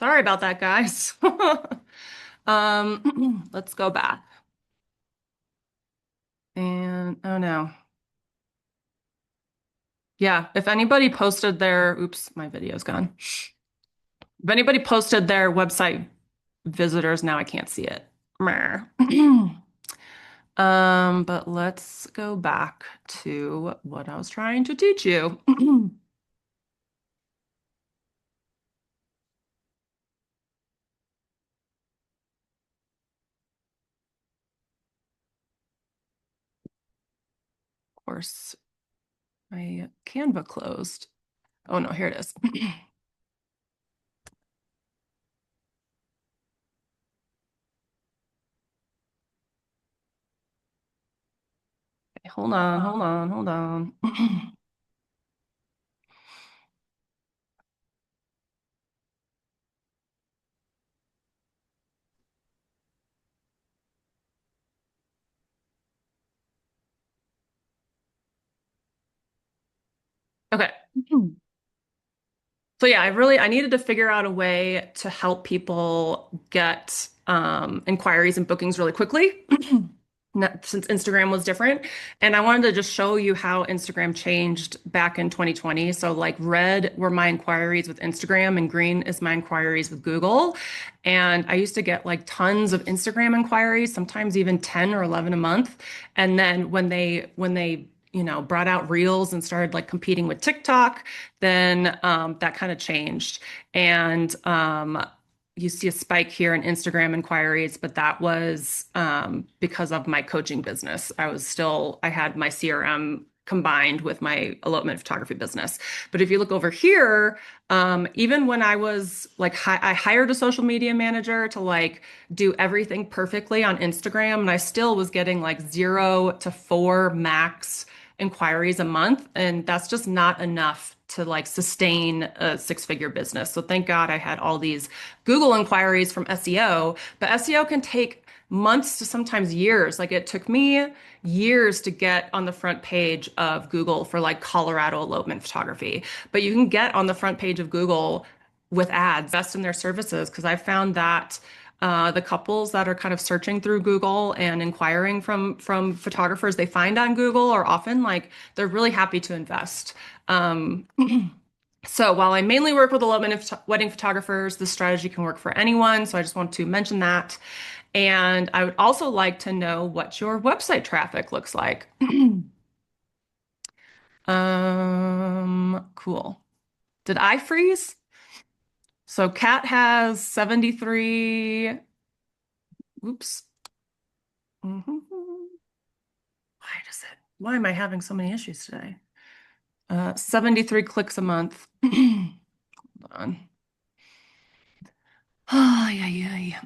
Sorry about that, guys. Let's go back. And oh no. Yeah, if anybody posted their, oops, my video's gone. If anybody posted their website visitors, now I can't see it. Meh. But let's go back to what I was trying to teach you. Of course, my Canva closed. Oh no, here it is. Hold on, hold on, hold on. Okay. So yeah, I needed to figure out a way to help people get inquiries and bookings really quickly. Since Instagram was different. And I wanted to just show you how Instagram changed back in 2020. So like red were my inquiries with Instagram and green is my inquiries with Google. And I used to get like tons of Instagram inquiries, sometimes even 10 or 11 a month. And then when they brought out Reels and started like competing with TikTok, then that kind of changed. And you see a spike here in Instagram inquiries, but that was because of my coaching business. I had my CRM combined with my elopement photography business. But if you look over here, even when I was like, I hired a social media manager to like do everything perfectly on Instagram, and I still was getting like 0 to 4 max inquiries a month. And that's just not enough to like sustain a six-figure business. So thank God I had all these Google inquiries from SEO, but SEO can take months to sometimes years. Like it took me years to get on the front page of Google for like Colorado elopement photography. But you can get on the front page of Google with ads, best in their services, because I found that the couples that are kind of searching through Google and inquiring from photographers they find on Google are often like they're really happy to invest. Um, so while I mainly work with elopement and wedding photographers, this strategy can work for anyone. So I just want to mention that. And I would also like to know what your website traffic looks like. Cool. Did I freeze? So Cat has 73. Oops. Mhm. Why am I having so many issues today? 73 clicks a month. Hold on. Oh, yeah, yeah, yeah.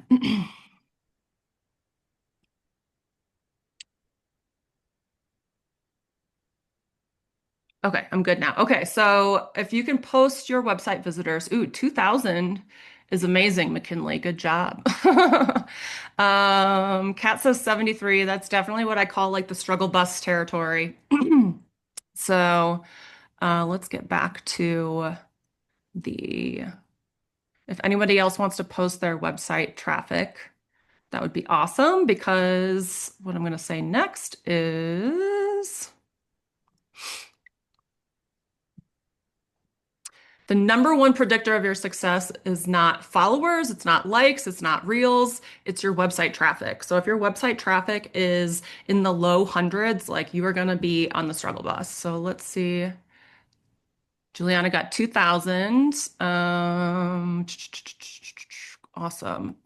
Okay, I'm good now. Okay, so if you can post your website visitors, ooh, 2,000 is amazing, McKinley. Good job. Kat says 73. That's definitely what I call like the struggle bus territory. So let's get back to the, if anybody else wants to post their website traffic, that would be awesome because what I'm going to say next is the number one predictor of your success is not followers, it's not likes, it's not reels, it's your website traffic. So if your website traffic is in the low hundreds, like you are going to be on the struggle bus. So let's see. Juliana got 2,000. Awesome.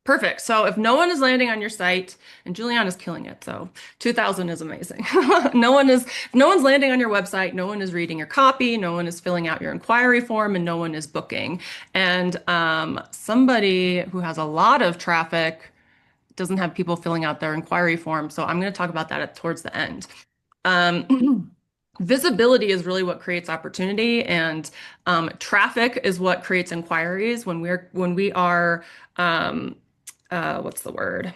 Perfect. So if no one is landing on your site, and Juliana's killing it, so 2,000 is amazing. If no one's landing on your website, no one is reading your copy, no one is filling out your inquiry form, and no one is booking. And somebody who has a lot of traffic doesn't have people filling out their inquiry form. So I'm going to talk about that towards the end. Visibility is really what creates opportunity, and traffic is what creates inquiries. When we are what's the word?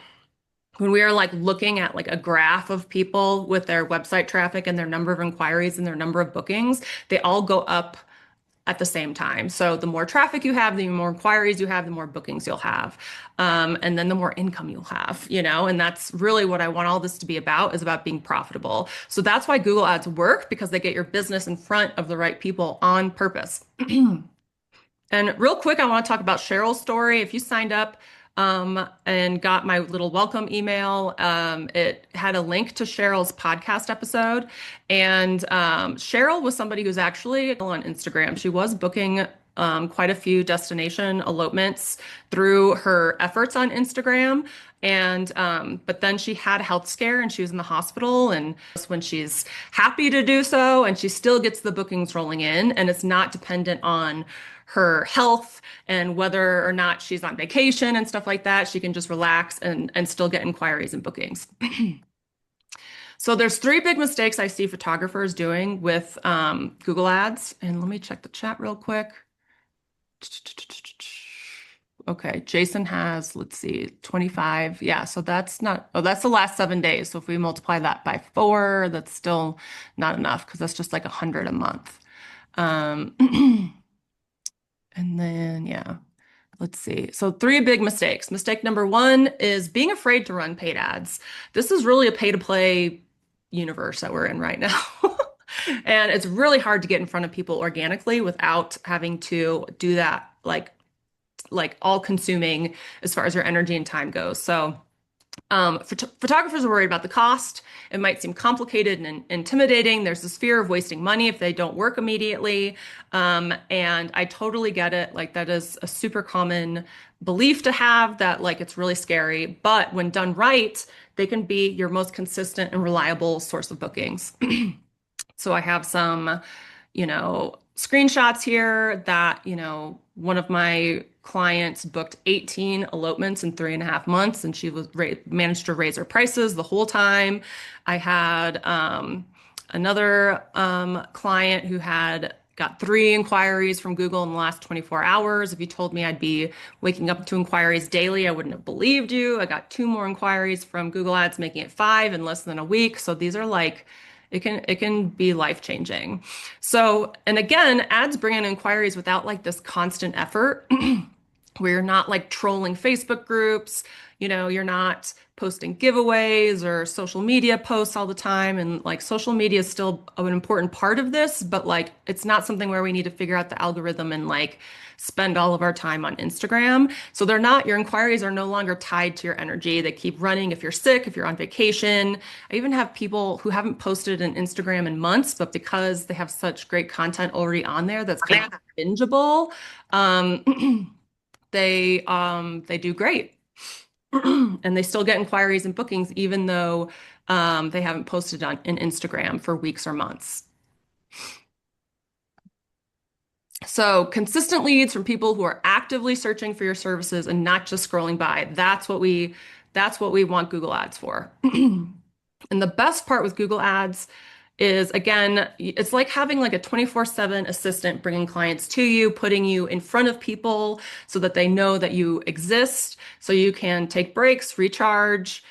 When we are like looking at like a graph of people with their website traffic and their number of inquiries and their number of bookings, they all go up at the same time. So the more traffic you have, the more inquiries you have, the more bookings you'll have. And then the more income you'll have, and that's really what I want all this to be about, is about being profitable. So that's why Google Ads work, because they get your business in front of the right people on purpose. And real quick, I want to talk about Cheryl's story. If you signed up and got my little welcome email, it had a link to Cheryl's podcast episode. And Cheryl was somebody who's actually on Instagram. She was booking quite a few destination elopements through her efforts on Instagram. And but then she had a health scare and she was in the hospital. And when she's happy to do so, and she still gets the bookings rolling in, and it's not dependent on her health and whether or not she's on vacation and stuff like that. She can just relax and still get inquiries and bookings. So there's three big mistakes I see photographers doing with Google Ads. And let me check the chat real quick. Okay, Jason has, let's see, 25. Yeah, so that's not, oh, that's the last 7 days. So if we multiply that by 4, that's still not enough, because that's just like 100 a month. And then, yeah, let's see. So 3 big mistakes. Mistake number 1 is being afraid to run paid ads. This is really a pay to play universe that we're in right now. And it's really hard to get in front of people organically without having to do that like all consuming as far as your energy and time goes. So photographers are worried about the cost. It might seem complicated and intimidating. There's this fear of wasting money if they don't work immediately. And I totally get it. Like, that is a super common belief to have, that like it's really scary. But when done right, they can be your most consistent and reliable source of bookings. So I have some, screenshots here that, one of my clients booked 18 elopements in 3.5 months, and she was managed to raise her prices the whole time. I had another client who had got 3 inquiries from Google in the last 24 hours. If you told me I'd be waking up to inquiries daily, I wouldn't have believed you. I got 2 more inquiries from Google Ads, making it 5 in less than a week. So these are like, it can be life-changing. So, and again, ads bring in inquiries without like this constant effort. We're not like trolling Facebook groups, you're not posting giveaways or social media posts all the time. And like, social media is still an important part of this, but like, it's not something where we need to figure out the algorithm and like spend all of our time on Instagram. So your inquiries are no longer tied to your energy. They keep running if you're sick, if you're on vacation. I even have people who haven't posted an Instagram in months, but because they have such great content already on there that's kind of bingeable, they do great. And they still get inquiries and bookings, even though they haven't posted on Instagram for weeks or months. So consistent leads from people who are actively searching for your services and not just scrolling by. That's what we want Google Ads for. And the best part with Google Ads is, again, it's like having like a 24/7 assistant bringing clients to you, putting you in front of people so that they know that you exist, so you can take breaks, recharge,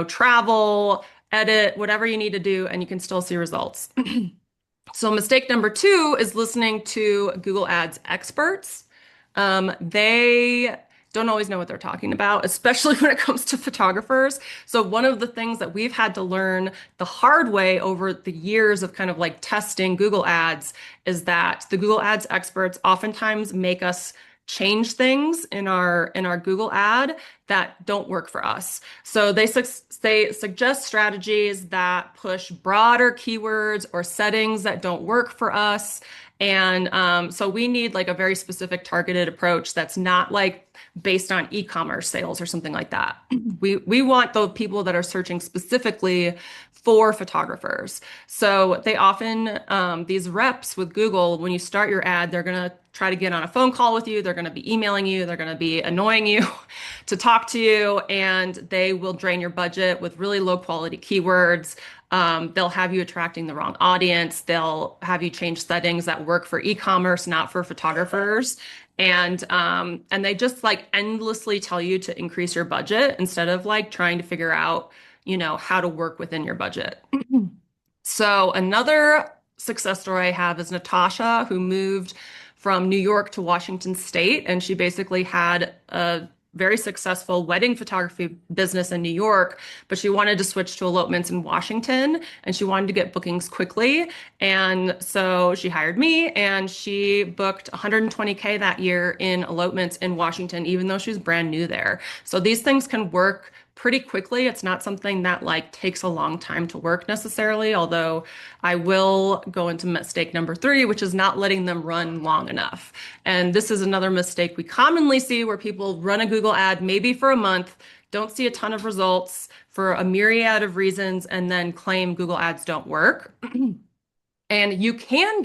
travel, edit, whatever you need to do, and you can still see results. So mistake number 2 is listening to Google Ads experts. They don't always know what they're talking about, especially when it comes to photographers. So one of the things that we've had to learn the hard way over the years of kind of like testing Google Ads is that the Google Ads experts oftentimes make us change things in our Google ad that don't work for us. So they suggest strategies that push broader keywords or settings that don't work for us. And so we need like a very specific targeted approach that's not like based on e-commerce sales or something like that. We want the people that are searching specifically for photographers. So they often, these reps with Google, when you start your ad, they're going to try to get on a phone call with you. They're going to be emailing you. They're going to be annoying you to talk to you, and they will drain your budget with really low quality keywords. They'll have you attracting the wrong audience. They'll have you change settings that work for e-commerce, not for photographers. And they just like endlessly tell you to increase your budget instead of like trying to figure out, how to work within your budget. So another success story I have is Natasha, who moved from New York to Washington State, and she basically had a very successful wedding photography business in New York, but she wanted to switch to elopements in Washington, and she wanted to get bookings quickly. And so she hired me, and she booked 120K that year in elopements in Washington, even though she was brand new there. So these things can work pretty quickly. It's not something that like takes a long time to work necessarily, although I will go into mistake number three, which is not letting them run long enough. And this is another mistake we commonly see where people run a Google ad maybe for a month, don't see a ton of results for a myriad of reasons, and then claim Google ads don't work. And you can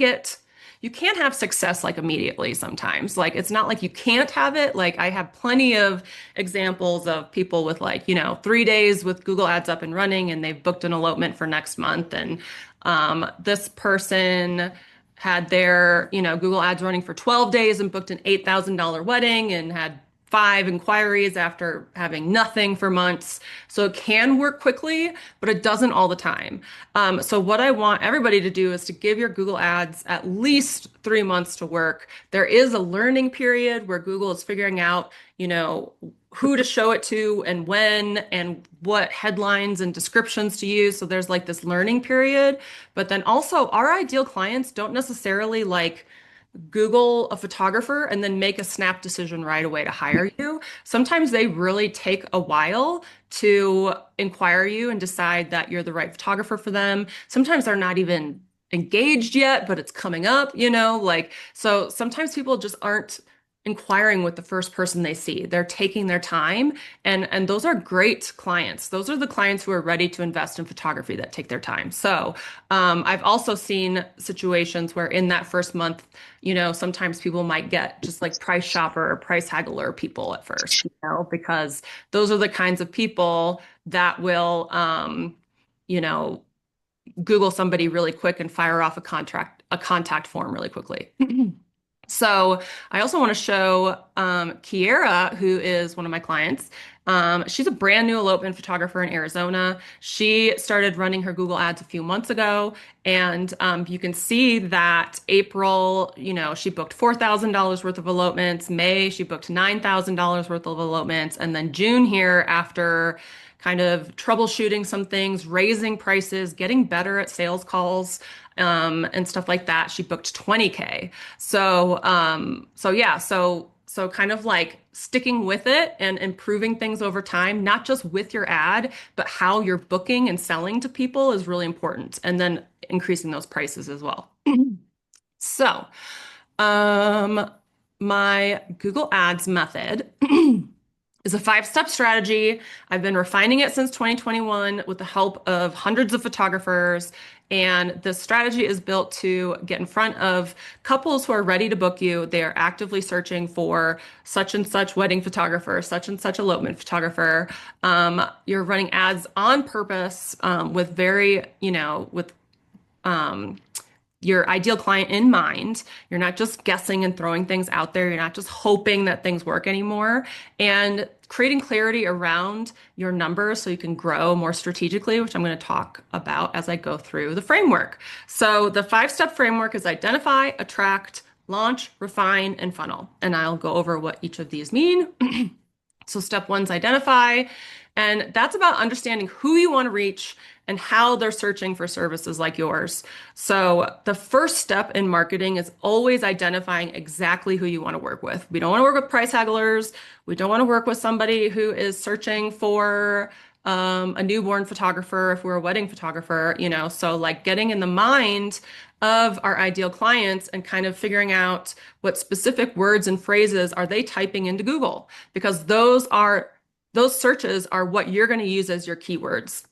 have success like immediately sometimes. Like it's not like you can't have it. Like I have plenty of examples of people with like, 3 days with Google Ads up and running and they've booked an elopement for next month. And this person had their, Google Ads running for 12 days and booked an $8,000 wedding and had 5 inquiries after having nothing for months. So it can work quickly, but it doesn't all the time. So what I want everybody to do is to give your Google Ads at least 3 months to work. There is a learning period where Google is figuring out, who to show it to and when and what headlines and descriptions to use. So there's like this learning period. But then also our ideal clients don't necessarily like Google a photographer and then make a snap decision right away to hire you. Sometimes they really take a while to inquire you and decide that you're the right photographer for them. Sometimes they're not even engaged yet, but it's coming up, like, so sometimes people just aren't inquiring with the first person they see. They're taking their time, and those are great clients. Those are the clients who are ready to invest in photography that take their time. So I've also seen situations where in that first month, sometimes people might get just like price shopper or price haggler people at first, because those are the kinds of people that will, you know, Google somebody really quick and fire off a contact form really quickly. So I also want to show Kiera, who is one of my clients. She's a brand new elopement photographer in Arizona. She started running her Google Ads a few months ago, and you can see that April, she booked $4,000 worth of elopements. May, she booked $9,000 worth of elopements, and then June here, after kind of troubleshooting some things, raising prices, getting better at sales calls, and stuff like that, she booked 20K. So kind of like sticking with it and improving things over time, not just with your ad, but how you're booking and selling to people is really important. And then increasing those prices as well. So, my Google Ads method is a 5-step strategy. I've been refining it since 2021 with the help of hundreds of photographers. And the strategy is built to get in front of couples who are ready to book you. They are actively searching for such and such wedding photographer, such and such elopement photographer. You're running ads on purpose, with your ideal client in mind. You're not just guessing and throwing things out there. You're not just hoping that things work anymore. And creating clarity around your numbers so you can grow more strategically, which I'm going to talk about as I go through the framework. So the 5-step framework is identify, attract, launch, refine, and funnel. And I'll go over what each of these mean. So step 1 is identify, and that's about understanding who you want to reach and how they're searching for services like yours. So the first step in marketing is always identifying exactly who you want to work with. We don't want to work with price hagglers. We don't want to work with somebody who is searching for a newborn photographer if we're a wedding photographer, so like getting in the mind of our ideal clients and kind of figuring out what specific words and phrases are they typing into Google, because those searches are what you're going to use as your keywords.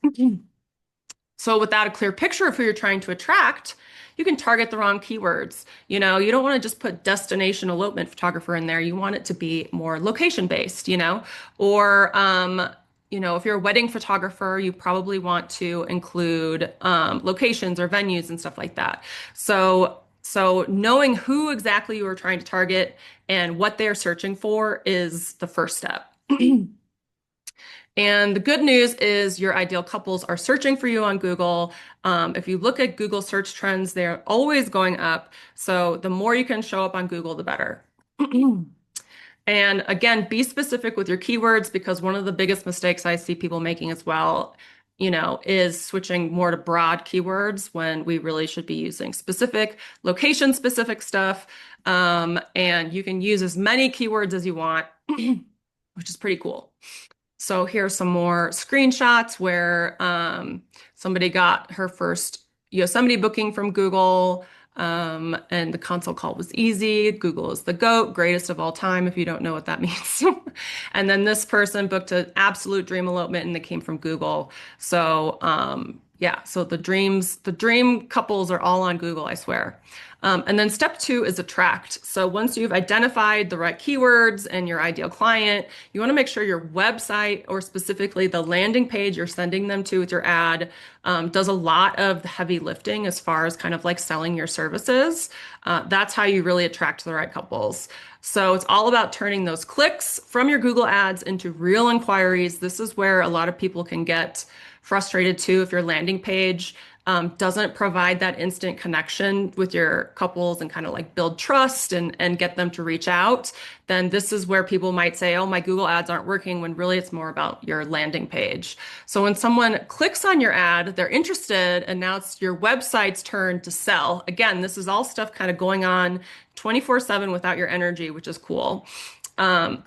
So without a clear picture of who you're trying to attract, you can target the wrong keywords. You don't want to just put destination elopement photographer in there. You want it to be more location based, or if you're a wedding photographer, you probably want to include locations or venues and stuff like that. So knowing who exactly you are trying to target and what they're searching for is the first step. And the good news is your ideal couples are searching for you on Google. If you look at Google search trends, they're always going up. So the more you can show up on Google, the better. And again, be specific with your keywords because one of the biggest mistakes I see people making as well, is switching more to broad keywords when we really should be using specific, location specific stuff. And you can use as many keywords as you want, which is pretty cool. So here's some more screenshots where somebody got her first Yosemite booking from Google, and the console call was easy. Google is the GOAT, greatest of all time, if you don't know what that means. And then this person booked an absolute dream elopement and they came from Google. So yeah, so the dream couples are all on Google, I swear. And then step two is attract. So once you've identified the right keywords and your ideal client, you want to make sure your website or specifically the landing page you're sending them to with your ad does a lot of the heavy lifting as far as kind of like selling your services. That's how you really attract the right couples. So it's all about turning those clicks from your Google ads into real inquiries. This is where a lot of people can get frustrated too if your landing page doesn't provide that instant connection with your couples and kind of like build trust and get them to reach out, then this is where people might say, oh, my Google ads aren't working, when really it's more about your landing page. So when someone clicks on your ad, they're interested, and now it's your website's turn to sell. Again, this is all stuff kind of going on 24/7 without your energy, which is cool. So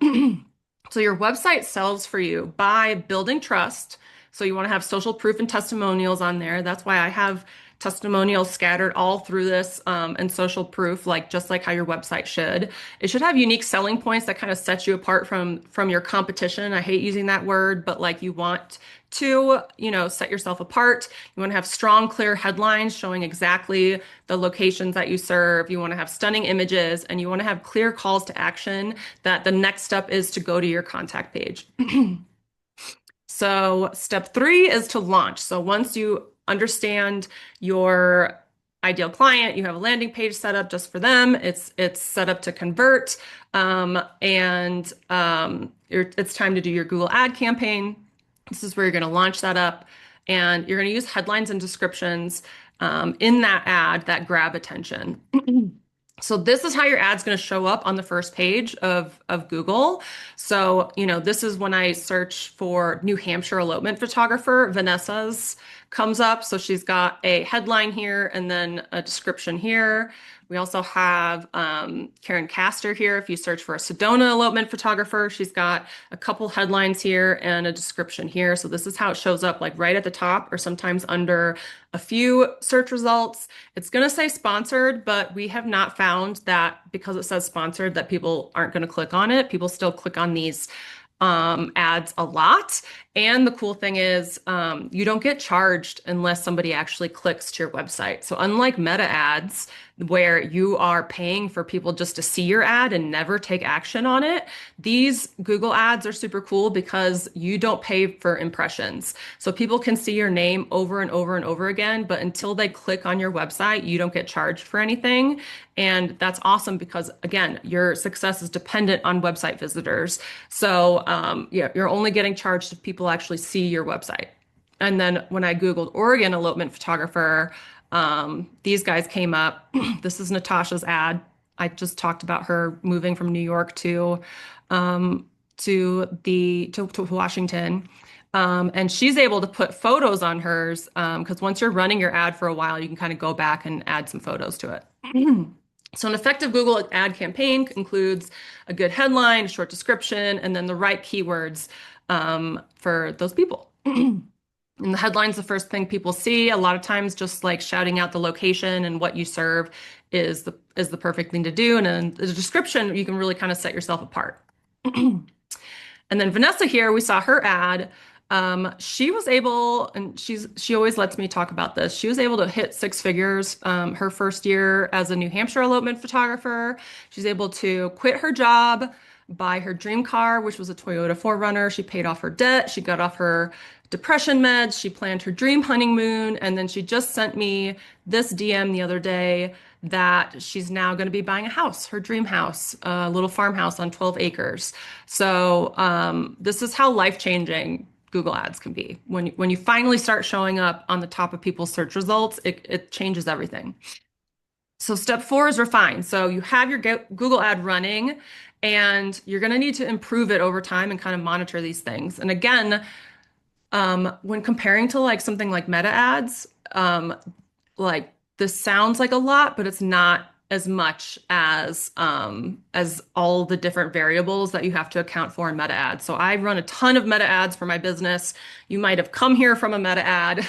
your website sells for you by building trust. So you want to have social proof and testimonials on there. That's why I have testimonials scattered all through this, and social proof, like just like how your website should. It should have unique selling points that kind of set you apart from your competition. I hate using that word, but like you want to, set yourself apart. You want to have strong, clear headlines showing exactly the locations that you serve. You want to have stunning images, and you want to have clear calls to action that the next step is to go to your contact page. So step three is to launch. So once you understand your ideal client, you have a landing page set up just for them. It's set up to convert, and it's time to do your Google ad campaign. This is where you're going to launch that up, and you're going to use headlines and descriptions in that ad that grab attention. So this is how your ad's going to show up on the first page of Google. So, this is when I search for New Hampshire elopement photographer, Vanessa's comes up. So she's got a headline here and then a description here. We also have Karen Castor here. If you search for a Sedona elopement photographer, she's got a couple headlines here and a description here. So this is how it shows up, like right at the top or sometimes under a few search results. It's going to say sponsored, but we have not found that because it says sponsored that people aren't going to click on it. People still click on these ads a lot. And the cool thing is, you don't get charged unless somebody actually clicks to your website. So unlike meta ads, where you are paying for people just to see your ad and never take action on it, these Google ads are super cool because you don't pay for impressions. So people can see your name over and over and over again, but until they click on your website, you don't get charged for anything. And that's awesome because, again, your success is dependent on website visitors. So yeah, you're only getting charged if people actually see your website. And then when I Googled Oregon elopement photographer, these guys came up. This is Natasha's ad. I just talked about her moving from New York to Washington. And she's able to put photos on hers, because once you're running your ad for a while, you can kind of go back and add some photos to it. So an effective Google ad campaign includes a good headline, a short description, and then the right keywords for those people. And the headline's the first thing people see. A lot of times just like shouting out the location and what you serve is the perfect thing to do. And then the description, you can really kind of set yourself apart. And then Vanessa here, we saw her ad. She was able, and she always lets me talk about this. She was able to hit six figures her first year as a New Hampshire elopement photographer. She's able to quit her job, buy her dream car, which was a Toyota 4Runner. She paid off her debt. She got off her depression meds. She planned her dream honeymoon. And then she just sent me this DM the other day that she's now going to be buying a house, her dream house, a little farmhouse on 12 acres. So this is how life-changing Google Ads can be. When you finally start showing up on the top of people's search results, it changes everything. So step four is refine. So you have your Google ad running and you're going to need to improve it over time and kind of monitor these things. And again, when comparing to like something like meta ads, like this sounds like a lot, but it's not as much as all the different variables that you have to account for in meta ads. So I run a ton of meta ads for my business. You might have come here from a meta ad,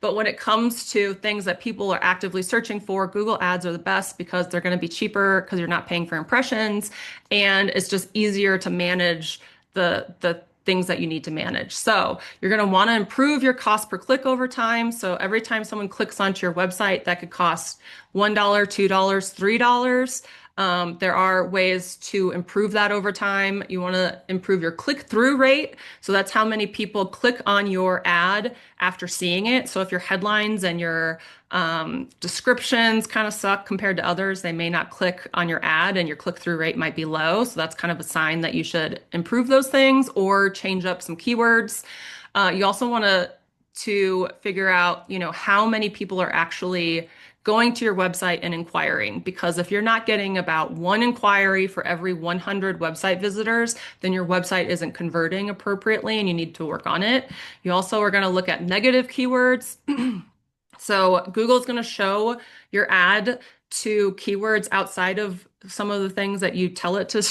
but when it comes to things that people are actively searching for, Google ads are the best because they're going to be cheaper because you're not paying for impressions, and it's just easier to manage the things that you need to manage. So you're going to want to improve your cost per click over time. So every time someone clicks onto your website, that could cost $1, $2, $3. There are ways to improve that over time. You want to improve your click-through rate. So that's how many people click on your ad after seeing it. So if your headlines and your descriptions kind of suck compared to others, they may not click on your ad and your click-through rate might be low. So that's kind of a sign that you should improve those things or change up some keywords. You also want to figure out, how many people are actually going to your website and inquiring. Because if you're not getting about one inquiry for every 100 website visitors, then your website isn't converting appropriately and you need to work on it. You also are going to look at negative keywords. So Google's going to show your ad to keywords outside of some of the things that you tell it to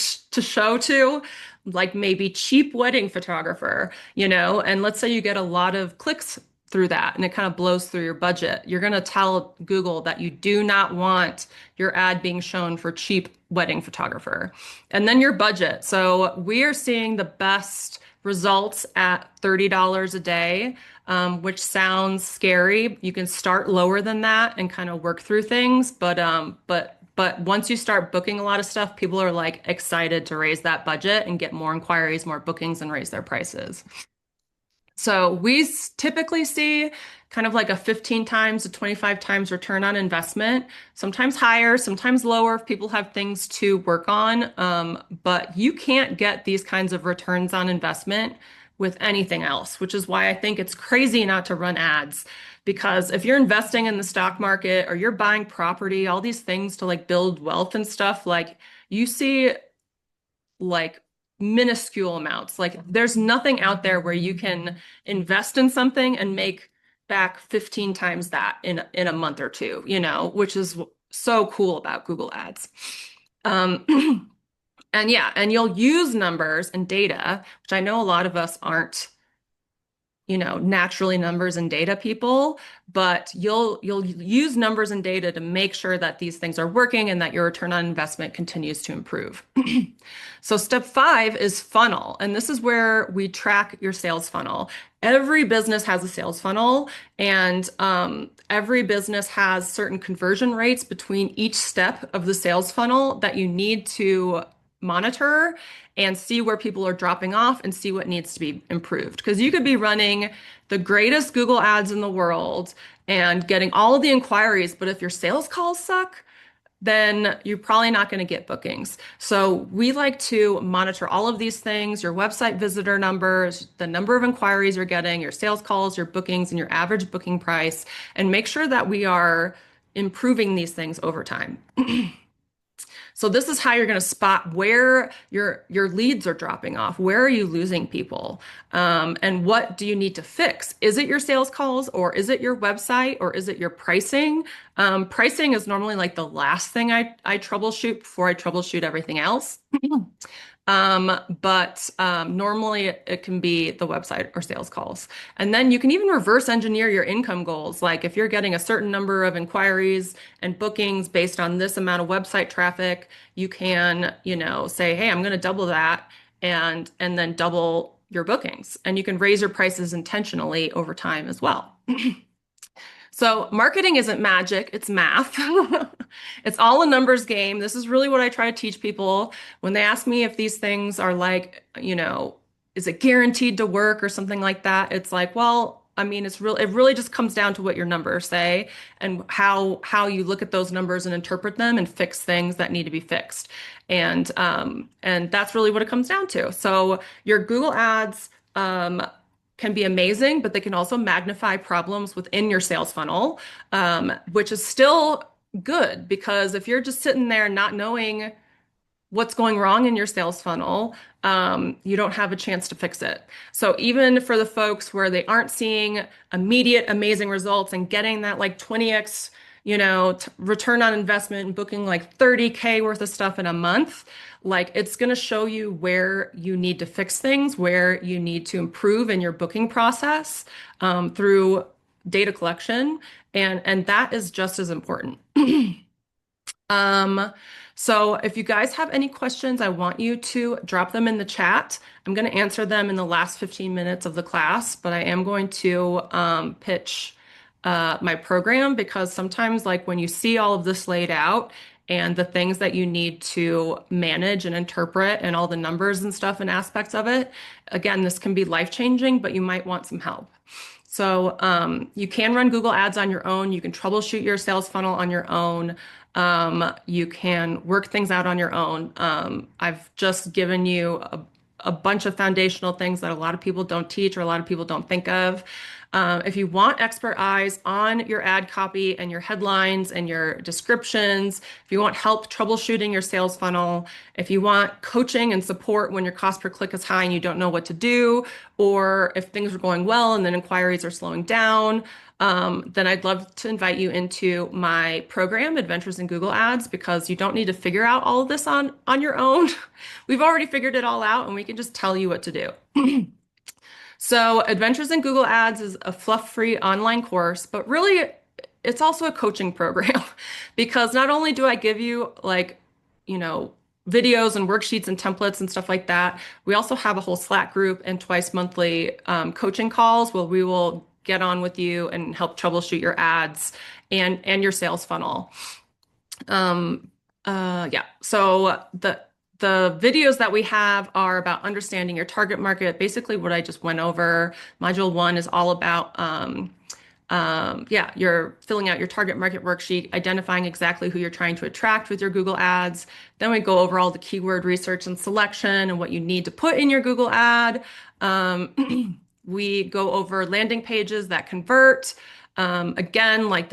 show to, like maybe cheap wedding photographer, and let's say you get a lot of clicks through that and it kind of blows through your budget. You're going to tell Google that you do not want your ad being shown for cheap wedding photographer. And then your budget. So we are seeing the best results at $30 a day, which sounds scary. You can start lower than that and kind of work through things, but once you start booking a lot of stuff, people are like excited to raise that budget and get more inquiries, more bookings, and raise their prices. So we typically see kind of like a 15 times to 25 times return on investment, sometimes higher, sometimes lower if people have things to work on. But you can't get these kinds of returns on investment with anything else, which is why I think it's crazy not to run ads. Because if you're investing in the stock market or you're buying property, all these things to like build wealth and stuff, like you see like minuscule amounts. Like there's nothing out there where you can invest in something and make back 15 times that in a month or two, which is so cool about Google Ads. Um, and yeah, and you'll use numbers and data, which I know a lot of us aren't, naturally numbers and data people, but you'll use numbers and data to make sure that these things are working and that your return on investment continues to improve. So step 5 is funnel, and this is where we track your sales funnel. Every business has a sales funnel, and every business has certain conversion rates between each step of the sales funnel that you need to monitor and see where people are dropping off and see what needs to be improved. Because you could be running the greatest Google ads in the world and getting all of the inquiries, but if your sales calls suck, then you're probably not going to get bookings. So we like to monitor all of these things, your website visitor numbers, the number of inquiries you're getting, your sales calls, your bookings, and your average booking price, and make sure that we are improving these things over time. So this is how you're going to spot where your leads are dropping off. Where are you losing people? And what do you need to fix? Is it your sales calls, or is it your website, or is it your pricing? Pricing is normally like the last thing I troubleshoot before I troubleshoot everything else. But normally it can be the website or sales calls. And then you can even reverse engineer your income goals. Like if you're getting a certain number of inquiries and bookings based on this amount of website traffic, you can, say, hey, I'm going to double that and then double your bookings. And you can raise your prices intentionally over time as well. So marketing isn't magic, it's math. It's all a numbers game. This is really what I try to teach people when they ask me if these things are like, is it guaranteed to work or something like that? It's like, well, I mean, it really just comes down to what your numbers say and how you look at those numbers and interpret them and fix things that need to be fixed. And that's really what it comes down to. So your Google Ads, can be amazing, but they can also magnify problems within your sales funnel, which is still good because if you're just sitting there not knowing what's going wrong in your sales funnel, you don't have a chance to fix it. So even for the folks where they aren't seeing immediate amazing results and getting that like 20x, return on investment and booking like 30K worth of stuff in a month, like it's going to show you where you need to fix things, where you need to improve in your booking process, through data collection, and that is just as important. Um, so if you guys have any questions, I want you to drop them in the chat. I'm going to answer them in the last 15 minutes of the class, but I am going to pitch my program because sometimes like when you see all of this laid out and the things that you need to manage and interpret and all the numbers and stuff and aspects of it, again, this can be life-changing, but you might want some help. So you can run Google Ads on your own. You can troubleshoot your sales funnel on your own. You can work things out on your own. I've just given you a bunch of foundational things that a lot of people don't teach or a lot of people don't think of. If you want expert eyes on your ad copy and your headlines and your descriptions, if you want help troubleshooting your sales funnel, if you want coaching and support when your cost per click is high and you don't know what to do, or if things are going well and then inquiries are slowing down, then I'd love to invite you into my program, Adventures in Google Ads, because you don't need to figure out all of this on your own. We've already figured it all out and we can just tell you what to do. So Adventures in Google Ads is a fluff-free online course, but really it's also a coaching program because not only do I give you like, videos and worksheets and templates and stuff like that, we also have a whole Slack group and twice monthly coaching calls where we will get on with you and help troubleshoot your ads and your sales funnel. Yeah. So the videos that we have are about understanding your target market, basically what I just went over. Module 1 is all about, you're filling out your target market worksheet, identifying exactly who you're trying to attract with your Google Ads. Then we go over all the keyword research and selection and what you need to put in your Google ad. We go over landing pages that convert. Again, like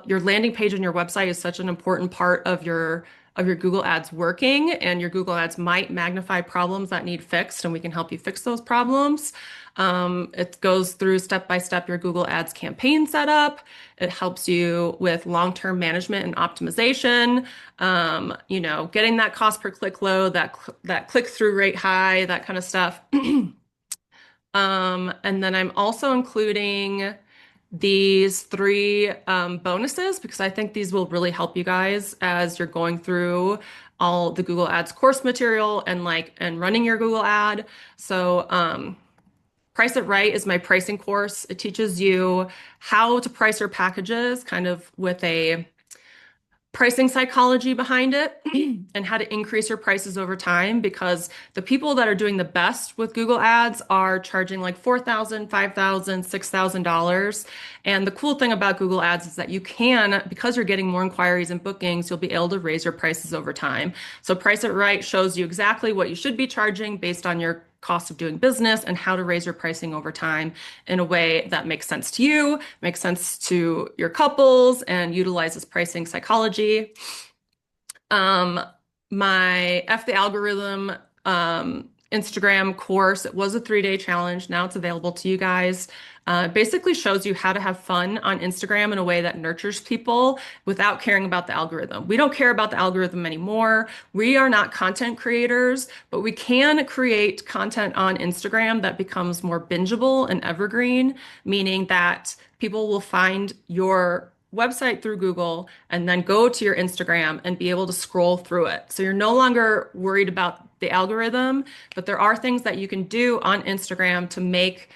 your landing page on your website is such an important part of your Google Ads working, and your Google Ads might magnify problems that need fixed, and we can help you fix those problems. It goes through step by step your Google Ads campaign setup. It helps you with long-term management and optimization, getting that cost per click low, that click-through rate high, that kind of stuff. And then I'm also including these 3 bonuses because I think these will really help you guys as you're going through all the Google Ads course material and running your Google ad. So Price It Right is my pricing course. It teaches you how to price your packages kind of with a pricing psychology behind it and how to increase your prices over time because the people that are doing the best with Google Ads are charging like $4,000, $5,000, $6,000. And the cool thing about Google Ads is that you can, because you're getting more inquiries and bookings, you'll be able to raise your prices over time. So Price It Right shows you exactly what you should be charging based on your cost of doing business and how to raise your pricing over time in a way that makes sense to you, makes sense to your couples, and utilizes pricing psychology. My F the Algorithm Instagram course, it was a 3-day challenge. Now it's available to you guys. It basically shows you how to have fun on Instagram in a way that nurtures people without caring about the algorithm. We don't care about the algorithm anymore. We are not content creators, but we can create content on Instagram that becomes more bingeable and evergreen, meaning that people will find your website through Google and then go to your Instagram and be able to scroll through it. So you're no longer worried about the algorithm, but there are things that you can do on Instagram to make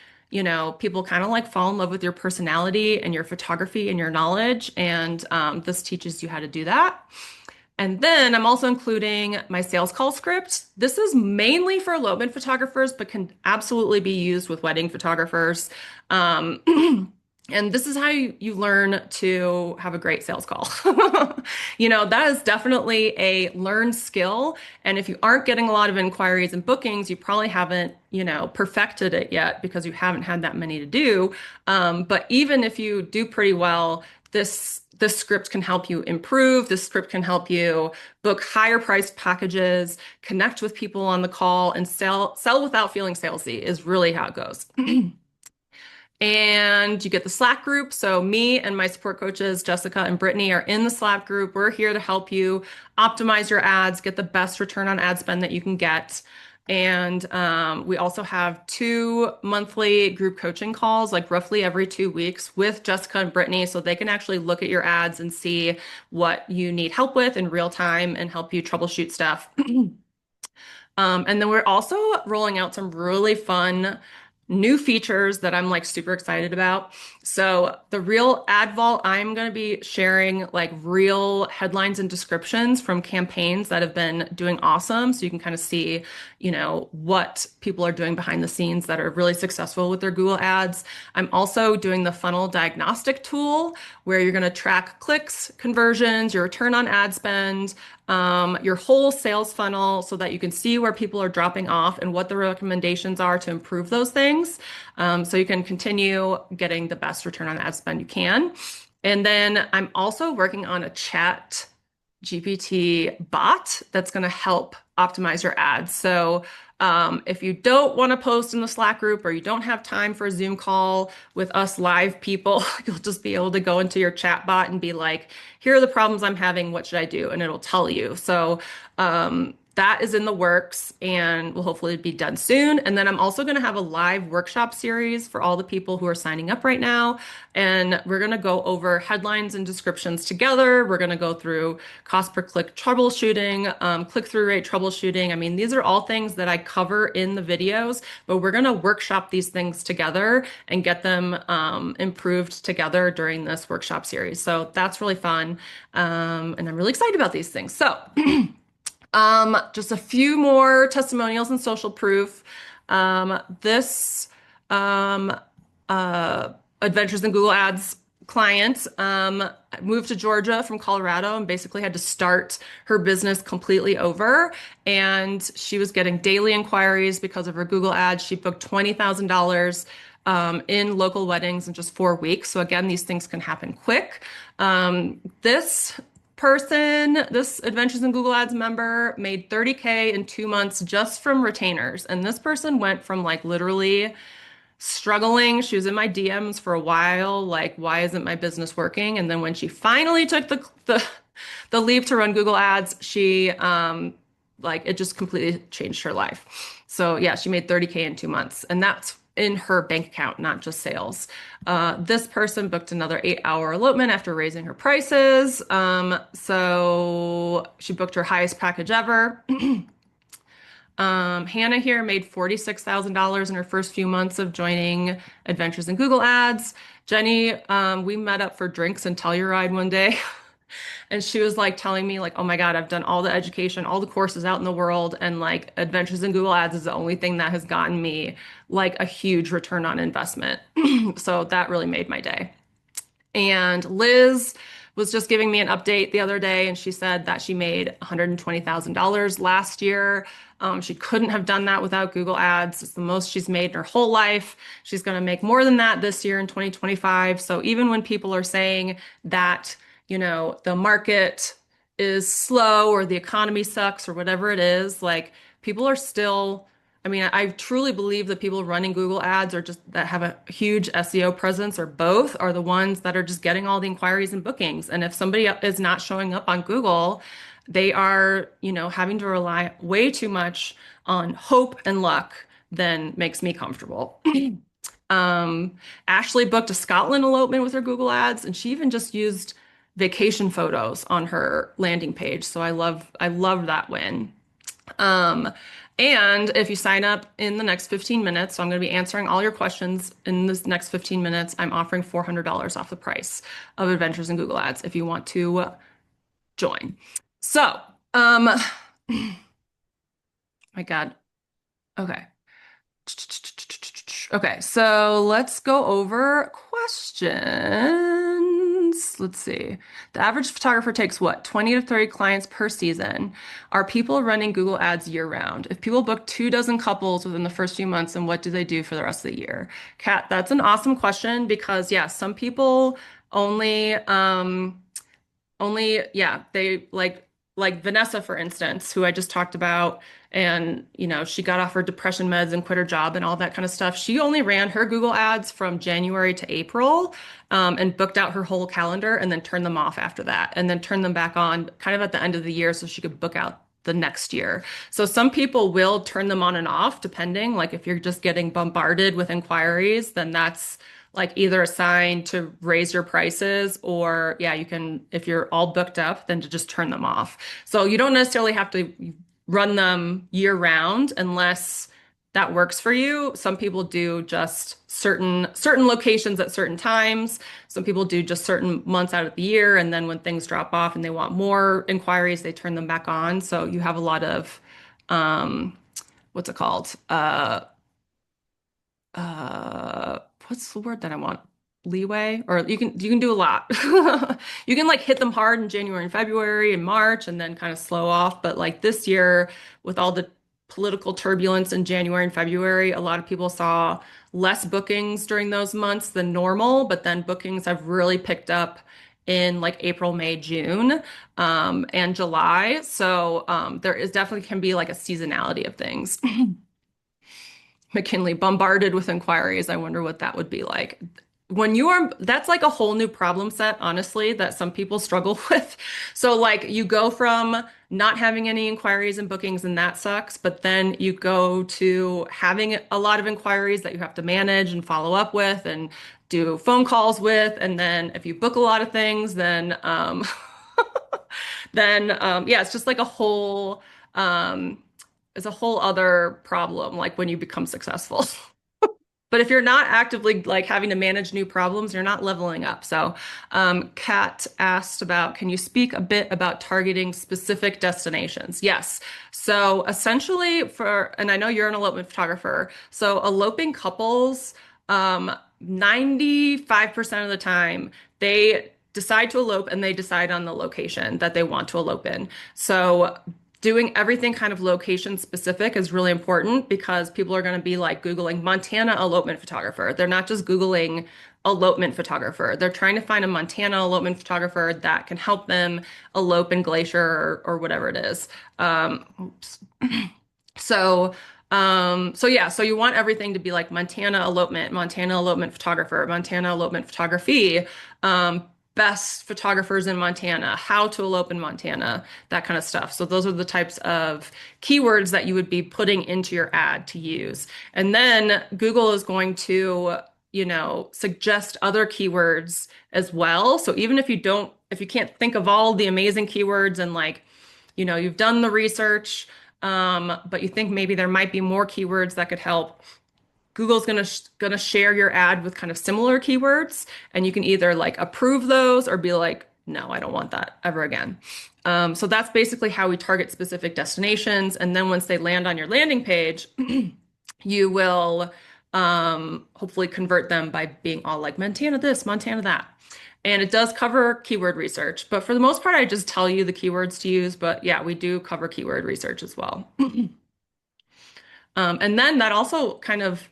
people kind of like fall in love with your personality and your photography and your knowledge. And this teaches you how to do that. And then I'm also including my sales call script. This is mainly for elopement photographers, but can absolutely be used with wedding photographers. And this is how you learn to have a great sales call. That is definitely a learned skill. And if you aren't getting a lot of inquiries and bookings, you probably haven't, perfected it yet because you haven't had that many to do. But even if you do pretty well, this script can help you improve. This script can help you book higher priced packages, connect with people on the call, and sell without feeling salesy is really how it goes. And you get the Slack group. So me and my support coaches, Jessica and Brittany, are in the Slack group. We're here to help you optimize your ads, get the best return on ad spend that you can get. And we also have 2 monthly group coaching calls, like roughly every 2 weeks with Jessica and Brittany, so they can actually look at your ads and see what you need help with in real time and help you troubleshoot stuff. And then we're also rolling out some really fun new features that I'm like super excited about. So the real ad vault, I'm going to be sharing like real headlines and descriptions from campaigns that have been doing awesome. So you can kind of see, what people are doing behind the scenes that are really successful with their Google ads. I'm also doing the funnel diagnostic tool where you're going to track clicks, conversions, your return on ad spend, your whole sales funnel so that you can see where people are dropping off and what the recommendations are to improve those things. So you can continue getting the best return on ad spend you can. And then I'm also working on a chat GPT bot that's going to help optimize your ads. So if you don't want to post in the Slack group or you don't have time for a Zoom call with us live people, you'll just be able to go into your chat bot and be like, here are the problems I'm having. What should I do? And it'll tell you. So that is in the works and will hopefully be done soon. And then I'm also going to have a live workshop series for all the people who are signing up right now. And we're going to go over headlines and descriptions together. We're going to go through cost per click troubleshooting, click-through rate troubleshooting. I mean, these are all things that I cover in the videos, but we're going to workshop these things together and get them improved together during this workshop series. So that's really fun. And I'm really excited about these things. So just a few more testimonials and social proof. This Adventures in Google Ads client moved to Georgia from Colorado and basically had to start her business completely over. And she was getting daily inquiries because of her Google ads. She booked $20,000 in local weddings in just 4 weeks. So again, these things can happen quick. This Adventures in Google Ads member made 30K in 2 months just from retainers. And this person went from like literally struggling. She was in my DMs for a while, like, why isn't my business working? And then when she finally took the leap to run Google Ads, she like it just completely changed her life. So yeah, she made 30K in 2 months, and that's in her bank account, not just sales. This person booked another 8-hour elopement after raising her prices. So she booked her highest package ever. Hannah here made $46,000 in her first few months of joining Adventures in Google Ads. Jenny, we met up for drinks and Telluride one day. And she was like telling me like, oh my God, I've done all the education, all the courses out in the world, and like Adventures in Google Ads is the only thing that has gotten me like a huge return on investment. So that really made my day. And Liz was just giving me an update the other day, and she said that she made $120,000 last year. She couldn't have done that without Google Ads. It's the most she's made in her whole life. She's going to make more than that this year in 2025. So even when people are saying that, the market is slow or the economy sucks or whatever it is, like people are still, I mean, I truly believe that people running Google ads or just that have a huge SEO presence or both are the ones that are just getting all the inquiries and bookings. And if somebody is not showing up on Google, they are, having to rely way too much on hope and luck than makes me comfortable. Ashley booked a Scotland elopement with her Google ads, and she even just used vacation photos on her landing page. So I love that win. And if you sign up in the next 15 minutes, so I'm going to be answering all your questions in this next 15 minutes, I'm offering $400 off the price of Adventures in Google Ads if you want to join. So, my God. Okay. Okay, so let's go over questions. seasons. Let's see. The average photographer takes what, 20 to 30 clients per season. Are people running Google Ads year round? If people book 24 couples within the first few months, then what do they do for the rest of the year? Kat, that's an awesome question because, yeah, some people only, yeah, they like Vanessa, for instance, who I just talked about, and she got off her depression meds and quit her job and all that kind of stuff. She only ran her Google ads from January to April, and booked out her whole calendar and then turned them off after that, and then turned them back on kind of at the end of the year so she could book out the next year. So some people will turn them on and off depending, like if you're just getting bombarded with inquiries, then that's like either a sign to raise your prices, or yeah, you can, if you're all booked up, then to just turn them off. So you don't necessarily have to run them year round unless that works for you. Some people do just certain locations at certain times. Some people do just certain months out of the year, and then when things drop off and they want more inquiries, they turn them back on. So you have a lot of what's it called? What's the word that I want? Leeway, or you can do a lot. You can like hit them hard in January and February and March and then kind of slow off. But like this year, with all the political turbulence in January and February, a lot of people saw less bookings during those months than normal, but then bookings have really picked up in like April, May, June, and July. So there is definitely can be like a seasonality of things. McKinley bombarded with inquiries. I wonder what that would be like. That's like a whole new problem set, honestly, that some people struggle with. So, like, you go from not having any inquiries and bookings, and that sucks, but then you go to having a lot of inquiries that you have to manage and follow up with and do phone calls with. And then if you book a lot of things, then, yeah, it's just like um, it's a whole other problem, like when you become successful. But if you're not actively like having to manage new problems, you're not leveling up. So, Kat asked about, can you speak a bit about targeting specific destinations? Yes. So essentially and I know you're an elopement photographer, so eloping couples, 95% of the time, they decide to elope and they decide on the location that they want to elope in. So doing everything kind of location specific is really important because people are going to be like Googling Montana elopement photographer. They're not just Googling elopement photographer. They're trying to find a Montana elopement photographer that can help them elope in Glacier or whatever it is. Oops. So, so yeah, so you want everything to be like Montana elopement photographer, Montana elopement photography, um, best photographers in Montana, how to elope in Montana, that kind of stuff. So those are the types of keywords that you would be putting into your ad to use. And then Google is going to, suggest other keywords as well. So even if you can't think of all the amazing keywords and like, you've done the research, but you think maybe there might be more keywords that could help. Google's gonna share your ad with kind of similar keywords, and you can either like approve those or be like, no, I don't want that ever again. So that's basically how we target specific destinations. And then once they land on your landing page, you will hopefully convert them by being all like Montana this, Montana that. And it does cover keyword research, but for the most part, I just tell you the keywords to use. But yeah, we do cover keyword research as well. And then that also kind of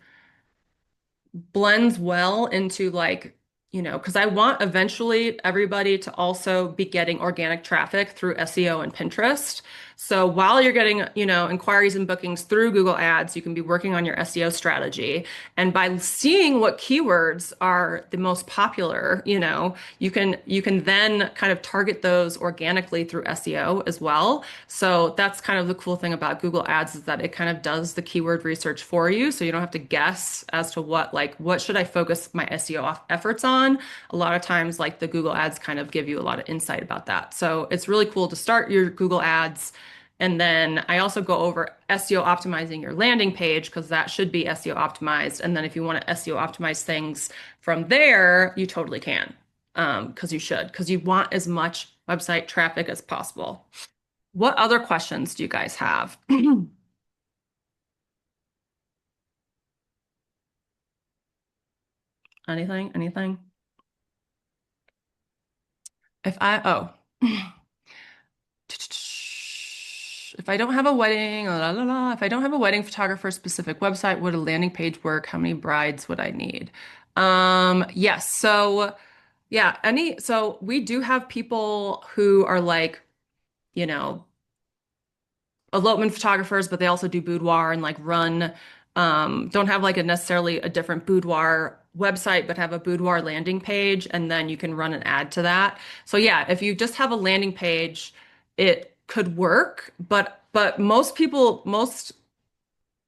blends well into like, because I want eventually everybody to also be getting organic traffic through SEO and Pinterest. So while you're getting, inquiries and bookings through Google Ads, you can be working on your SEO strategy. And by seeing what keywords are the most popular, you can then kind of target those organically through SEO as well. So that's kind of the cool thing about Google Ads is that it kind of does the keyword research for you. So you don't have to guess as to what should I focus my SEO efforts on? A lot of times, like the Google Ads kind of give you a lot of insight about that. So it's really cool to start your Google Ads. And then I also go over SEO optimizing your landing page because that should be SEO optimized. And then if you want to SEO optimize things from there, you totally can. Because you should, because you want as much website traffic as possible. What other questions do you guys have? Anything? Anything? If I, oh, if I don't have a wedding, la, la, la, if I don't have a wedding photographer specific website, would a landing page work? How many brides would I need? Yes. So yeah, so we do have people who are like, you know, elopement photographers, but they also do boudoir and like run, don't have like a necessarily a different boudoir website, but have a boudoir landing page, and then you can run an ad to that. So yeah, if you just have a landing page, it could work, but most people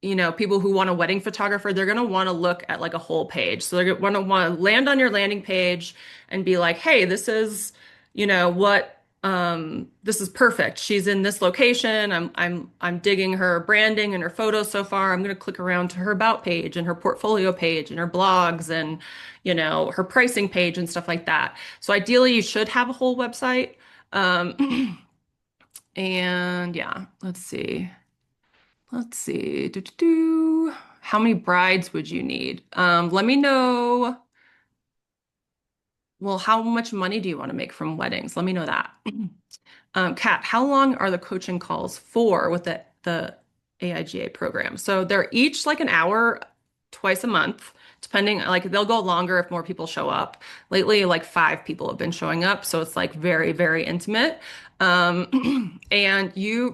who want a wedding photographer, they're going to want to look at like a whole page. So they're going to want to land on your landing page and be like, hey, this is, this is perfect. She's in this location. I'm digging her branding and her photos so far. I'm going to click around to her about page and her portfolio page and her blogs and, her pricing page and stuff like that. So ideally you should have a whole website. Um, and yeah, let's see. Let's see. How many brides would you need? Let me know. Well, how much money do you want to make from weddings? Let me know that. Kat, how long are the coaching calls for with the AIGA program? So they're each like an hour twice a month, depending, like they'll go longer if more people show up. Lately, like 5 people have been showing up, so it's like very, very intimate. And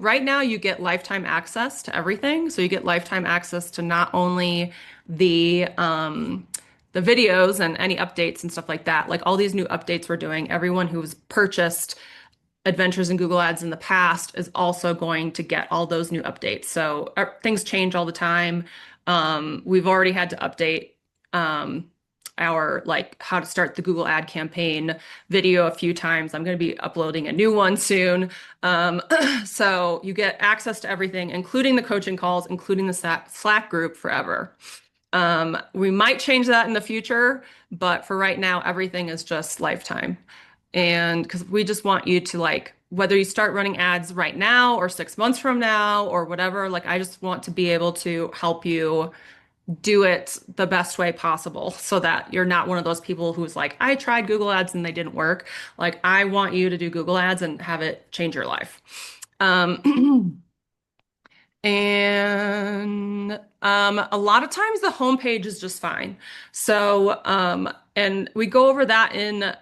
right now you get lifetime access to everything. So you get lifetime access to not only the videos and any updates and stuff like that, like all these new updates we're doing, everyone who's purchased adventures in Google Ads in the past is also going to get all those new updates. So things change all the time. We've already had to update our like how to start the Google ad campaign video a few times. I'm going to be uploading a new one soon. So you get access to everything, including the coaching calls, including the Slack group forever. We might change that in the future, but for right now, everything is just lifetime. And because we just want you to like, whether you start running ads right now or 6 months from now or whatever, like I just want to be able to help you do it the best way possible so that you're not one of those people who's like, I tried Google Ads and they didn't work. Like I want you to do Google Ads and have it change your life. And a lot of times the homepage is just fine. So, and we go over that in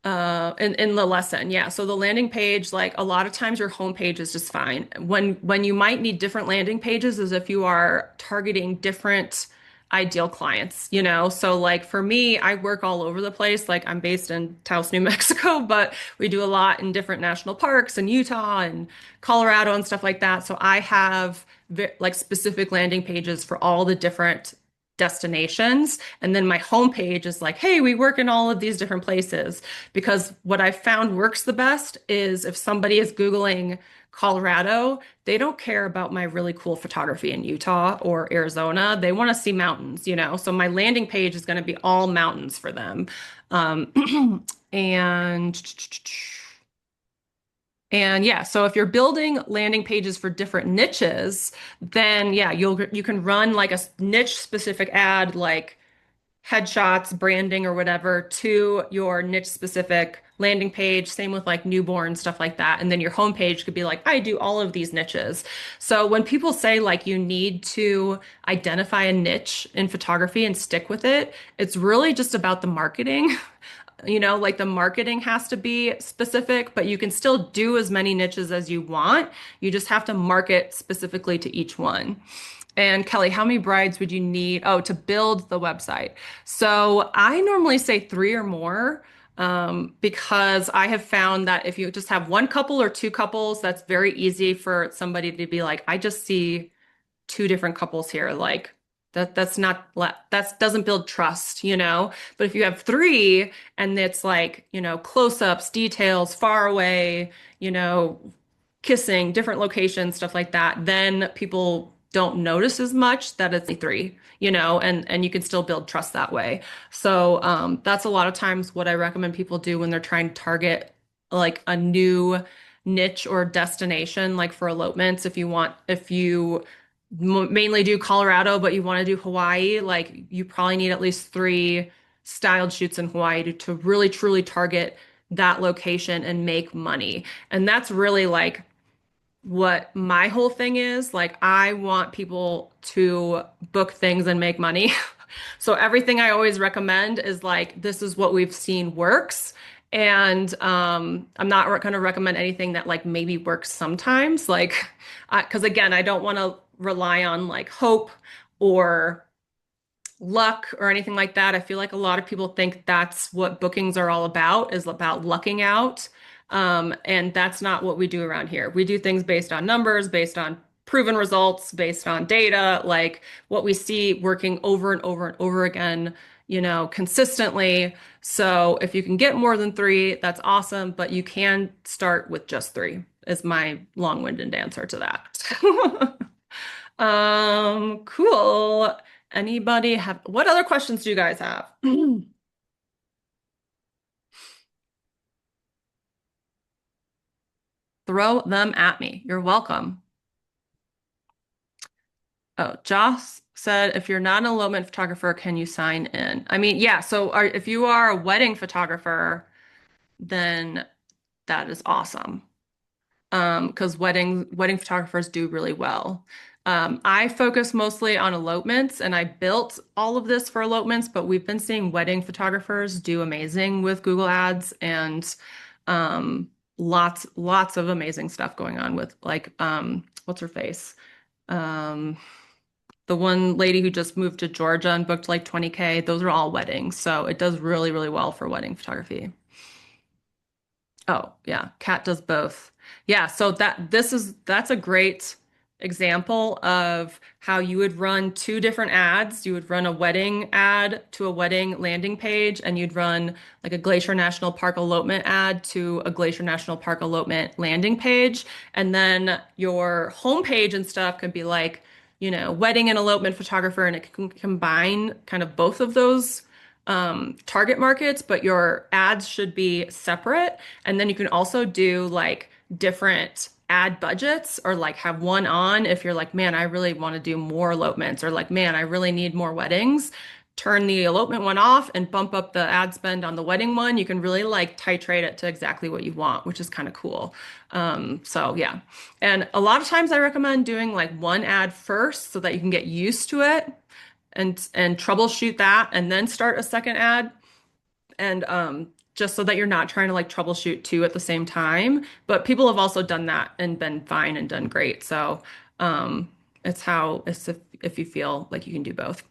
the lesson. Yeah. So the landing page, like a lot of times your homepage is just fine. When you might need different landing pages is if you are targeting different ideal clients. So like for me, I work all over the place. Like I'm based in Taos, New Mexico, but we do a lot in different national parks in Utah and Colorado and stuff like that. So I have like specific landing pages for all the different destinations. And then my homepage is like, hey, we work in all of these different places. Because what I found works the best is if somebody is Googling Colorado, they don't care about my really cool photography in Utah or Arizona. They want to see mountains. So my landing page is going to be all mountains for them. And and yeah, so if you're building landing pages for different niches, then yeah, you can run like a niche specific ad like headshots, branding or whatever to your niche specific landing page. Same with like newborn stuff like that. And then your homepage could be like, I do all of these niches. So when people say like you need to identify a niche in photography and stick with it, it's really just about the marketing. Like the marketing has to be specific, but you can still do as many niches as you want. You just have to market specifically to each one. And Kelly, how many brides would you need? Oh, to build the website. So I normally say 3 or more, because I have found that if you just have one couple or 2 couples, that's very easy for somebody to be like, I just see 2 different couples here. Like that doesn't build trust. But if you have 3 and it's like, close-ups, details, far away, kissing, different locations, stuff like that, then people don't notice as much that it's a 3, and you can still build trust that way. So that's a lot of times what I recommend people do when they're trying to target like a new niche or destination, like for elopements, if you mainly do Colorado, but you want to do Hawaii, like you probably need at least 3 styled shoots in Hawaii to really truly target that location and make money. And that's really like what my whole thing is. Like, I want people to book things and make money. So everything I always recommend is like, this is what we've seen works. And I'm not going to recommend anything that like maybe works sometimes. Like, because again, I don't want to rely on like hope or luck or anything like that. I feel like a lot of people think that's what bookings are all about, is about lucking out. And that's not what we do around here. We do things based on numbers, based on proven results, based on data, like what we see working over and over and over again, consistently. So if you can get more than three, that's awesome, but you can start with just three, is my long-winded answer to that. Cool. Anybody have, what other questions do you guys have? Throw them at me. You're welcome. Oh, Joss said, if you're not an elopement photographer, can you sign in? I mean, yeah, so if you are a wedding photographer, then that is awesome. Because wedding photographers do really well. I focus mostly on elopements, and I built all of this for elopements, but we've been seeing wedding photographers do amazing with Google Ads, and lots of amazing stuff going on with like what's her face? Um, the one lady who just moved to Georgia and booked like 20K. Those are all weddings, so it does really, really well for wedding photography. Oh, yeah, Cat does both. Yeah, so that's a great example of how you would run two different ads. You would run a wedding ad to a wedding landing page, and you'd run like a Glacier National Park elopement ad to a Glacier National Park elopement landing page. And then your homepage and stuff could be like, wedding and elopement photographer, and it can combine kind of both of those target markets, but your ads should be separate. And then you can also do like different ad budgets, or like have one on if you're like, man, I really want to do more elopements, or like, man, I really need more weddings. Turn the elopement one off and bump up the ad spend on the wedding one. You can really like titrate it to exactly what you want, which is kind of cool. So yeah. And a lot of times I recommend doing like one ad first so that you can get used to it and troubleshoot that, and then start a second ad, and just so that you're not trying to like troubleshoot two at the same time. But people have also done that and been fine and done great. So it's if you feel like you can do both.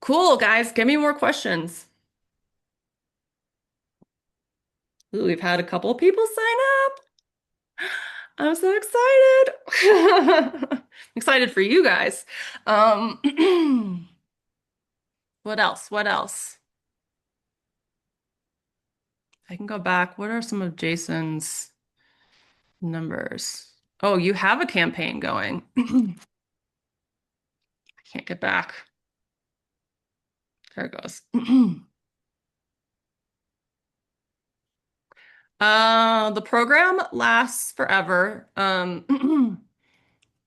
Cool, guys, give me more questions. Ooh, we've had a couple of people sign up. I'm so excited. Excited for you guys. What else? What else? I can go back. What are some of Jason's numbers? Oh, you have a campaign going. I can't get back. There it goes. The program lasts forever.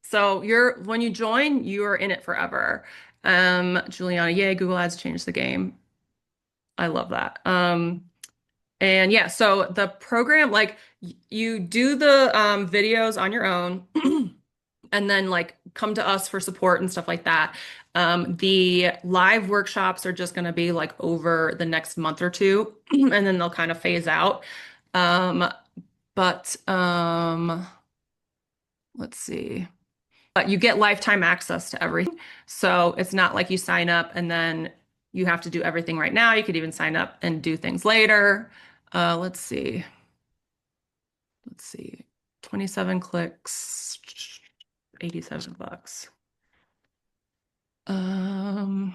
So when you join, you are in it forever. Juliana, yay, Google Ads changed the game. I love that. And yeah, so the program, like you do the videos on your own and then like come to us for support and stuff like that. The live workshops are just going to be like over the next month or two, and then they'll kind of phase out. Um, but let's see. But you get lifetime access to everything. So it's not like you sign up and then you have to do everything right now. You could even sign up and do things later. Let's see. Let's see. 27 clicks, $87. Um,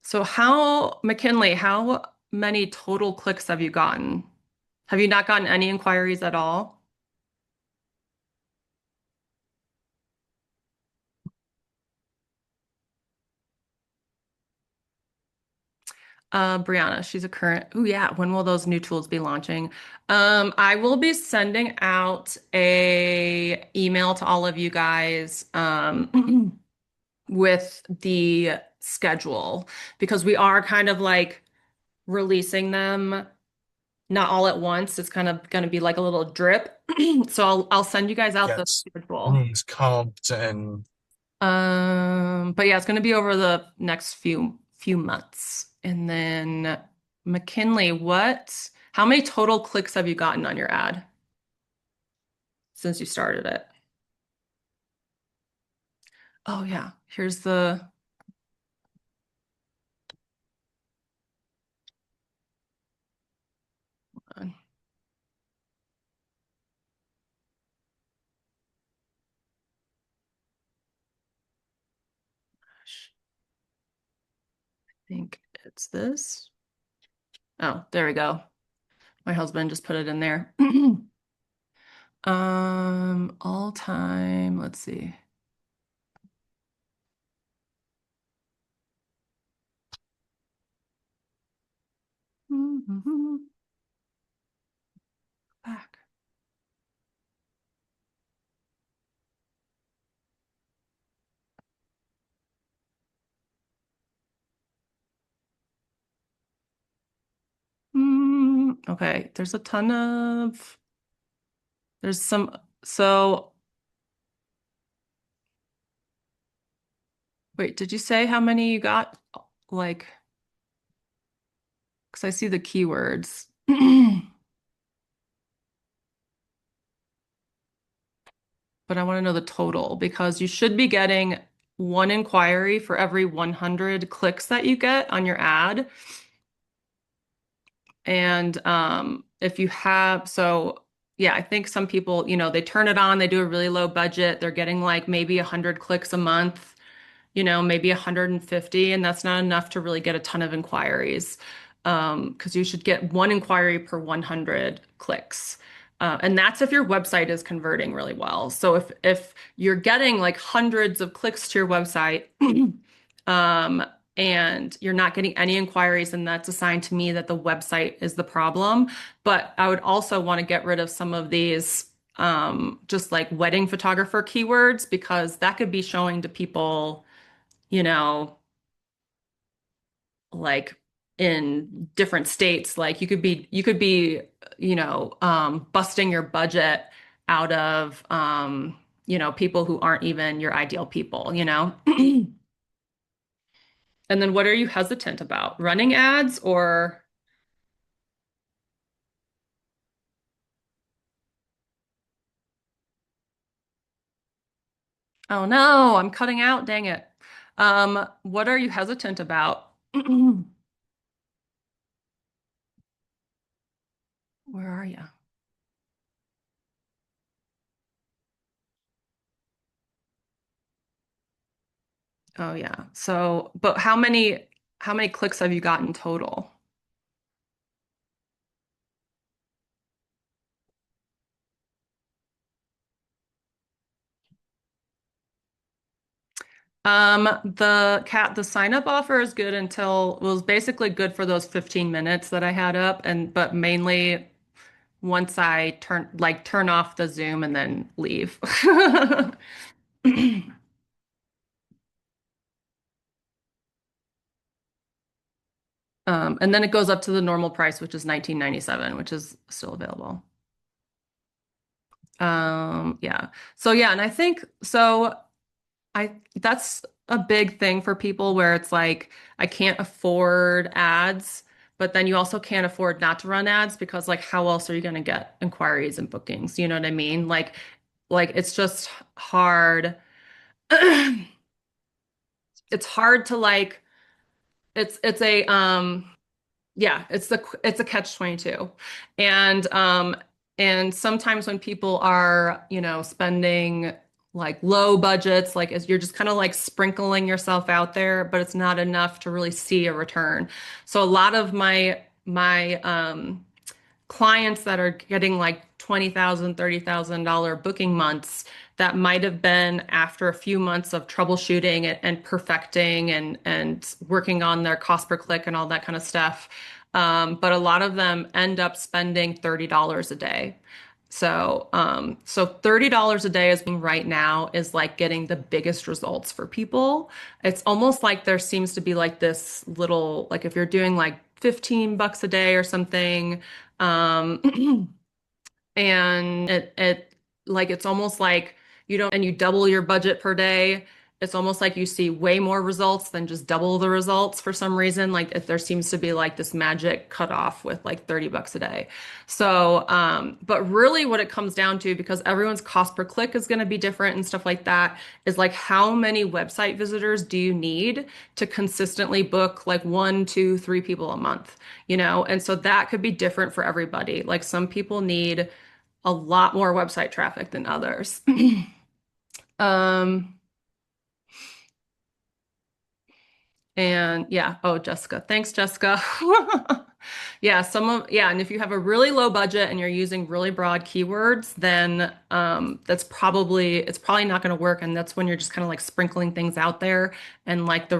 so McKinley, how many total clicks have you gotten? Have you not gotten any inquiries at all? Brianna, she's a current. Oh yeah, when will those new tools be launching? I will be sending out a email to all of you guys with the schedule because we are kind of like releasing them not all at once. It's kind of going to be like a little drip. So I'll send you guys out the Yes. schedule. Carved and But yeah, it's going to be over the next few months. And then McKinley, how many total clicks have you gotten on your ad since you started it? Oh yeah, here's the one. Gosh, I think it's this. Oh, there we go. My husband just put it in there. All time, let's see. Back. Okay, there's some, so wait, did you say how many you got? Like, because I see the keywords. But I want to know the total because you should be getting one inquiry for every 100 clicks that you get on your ad. And if you have, so yeah, I think some people, they turn it on, they do a really low budget, they're getting like maybe 100 clicks a month, maybe 150, and that's not enough to really get a ton of inquiries. Because you should get one inquiry per 100 clicks. And that's if your website is converting really well. So if you're getting like hundreds of clicks to your website, um, and you're not getting any inquiries, and that's a sign to me that the website is the problem. But I would also want to get rid of some of these just like wedding photographer keywords because that could be showing to people, you know, like in different states, like you could be, busting your budget out of people who aren't even your ideal people. And then what are you hesitant about? Running ads or oh no, I'm cutting out, dang it. What are you hesitant about? Where are you? Oh yeah. So, but how many clicks have you gotten total? The sign up offer is good until was basically good for those 15 minutes that I had up but mainly once I turn off the Zoom and then leave. And then it goes up to the normal price, which is 19.97, which is still available. Yeah. So yeah, and I think so I that's a big thing for people where it's like I can't afford ads, but then you also can't afford not to run ads because like how else are you going to get inquiries and bookings? You know what I mean? Like it's just hard. It's hard to like it's a yeah, it's a catch 22. And and sometimes when people are, spending like low budgets, like as you're just kind of like sprinkling yourself out there, but it's not enough to really see a return. So a lot of my clients that are getting like $20,000, $30,000 booking months that might have been after a few months of troubleshooting and perfecting and working on their cost per click and all that kind of stuff. But a lot of them end up spending $30 a day. So $30 a day is being right now is like getting the biggest results for people. It's almost like there seems to be like this little, like if you're doing like 15 bucks a day or something, um, and it like it's almost like you don't and you double your budget per day. It's almost like you see way more results than just double the results for some reason. Like if there seems to be like this magic cutoff with like 30 bucks a day. But really what it comes down to, because everyone's cost per click is going to be different and stuff like that, is like how many website visitors do you need to consistently book like one, two, three people a month, you know? And so that could be different for everybody. Like some people need a lot more website traffic than others. Um, and yeah, oh, Jessica. Thanks, Jessica. Yeah, and if you have a really low budget and you're using really broad keywords, then it's probably not going to work. And that's when you're just kind of like sprinkling things out there, and like the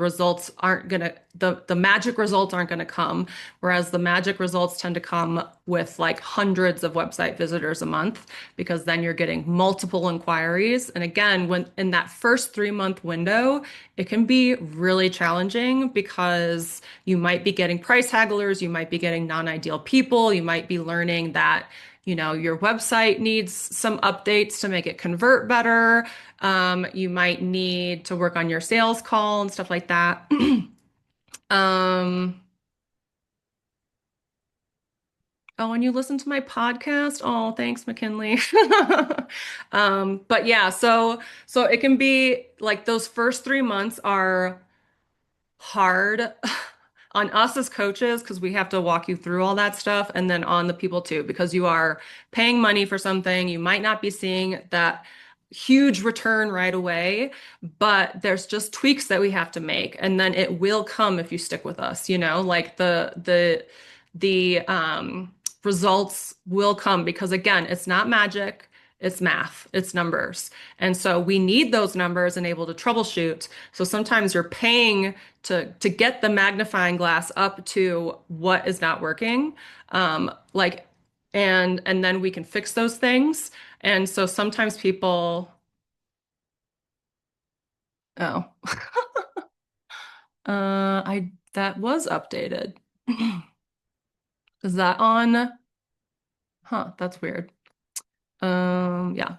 magic results aren't gonna come. Whereas the magic results tend to come with like hundreds of website visitors a month, because then you're getting multiple inquiries. And again, when in that first 3 month window, it can be really challenging because you might be getting price hagglers, you might be getting non-ideal people, you might be learning that, you know, your website needs some updates to make it convert better. You might need to work on your sales call and stuff like that. Um, oh, and you listen to my podcast? Oh, thanks, McKinley. But yeah, so it can be like those first 3 months are hard on us as coaches because we have to walk you through all that stuff, and then on the people too, because you are paying money for something. You might not be seeing that huge return right away, but there's just tweaks that we have to make, and then it will come if you stick with us, you know, like the results will come, because again, it's not magic. It's math, it's numbers. And so we need those numbers and able to troubleshoot. So sometimes you're paying to get the magnifying glass up to what is not working. Like and then we can fix those things. And so sometimes people, oh, I that was updated. Is that on? Huh, that's weird. Yeah.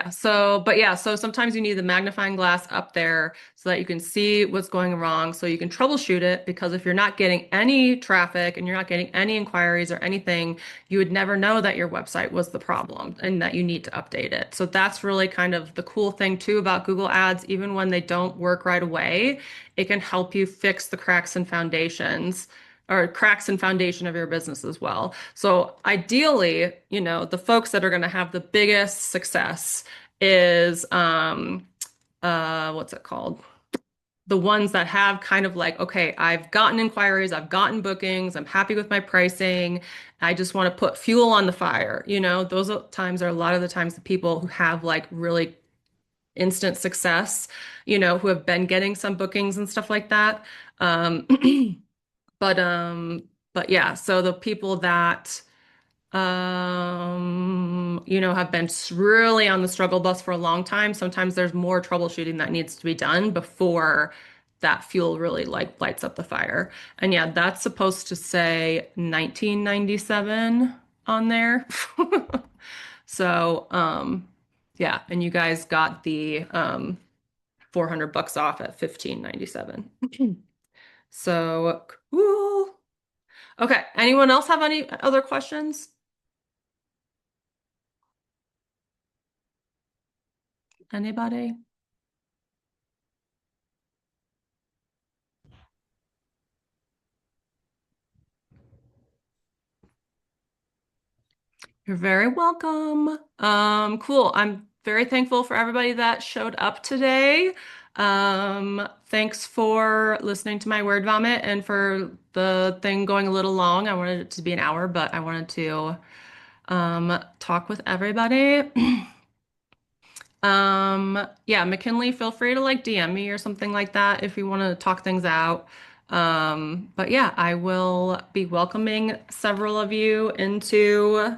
So sometimes you need the magnifying glass up there so that you can see what's going wrong, so you can troubleshoot it. Because if you're not getting any traffic and you're not getting any inquiries or anything, you would never know that your website was the problem and that you need to update it. So that's really kind of the cool thing too about Google Ads. Even when they don't work right away, it can help you fix the cracks and foundation of your business as well. So ideally, you know, the folks that are going to have the biggest success is what's it called? The ones that have kind of like, okay, I've gotten inquiries, I've gotten bookings, I'm happy with my pricing. I just want to put fuel on the fire. You know, times are a lot of the times the people who have like really instant success, you know, who have been getting some bookings and stuff like that. Um, But but yeah, so the people that you know, have been really on the struggle bus for a long time, sometimes there's more troubleshooting that needs to be done before that fuel really like lights up the fire. And yeah, that's supposed to say 1997 on there. So yeah, and you guys got the 400 bucks off at 15.97. So cool. Okay. Anyone else have any other questions? Anybody? You're very welcome. Cool. I'm very thankful for everybody that showed up today. Thanks for listening to my word vomit and for the thing going a little long. I wanted it to be an hour, but I wanted to talk with everybody. Yeah, McKinley, feel free to like DM me or something like that if you want to talk things out. But yeah, I will be welcoming several of you into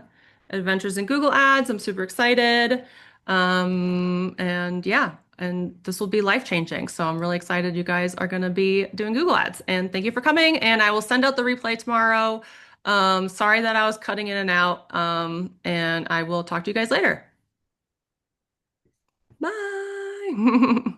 Adventures in Google Ads. I'm super excited. And yeah, and this will be life-changing. So I'm really excited you guys are going to be doing Google Ads. And thank you for coming. And I will send out the replay tomorrow. Sorry that I was cutting in and out. And I will talk to you guys later. Bye.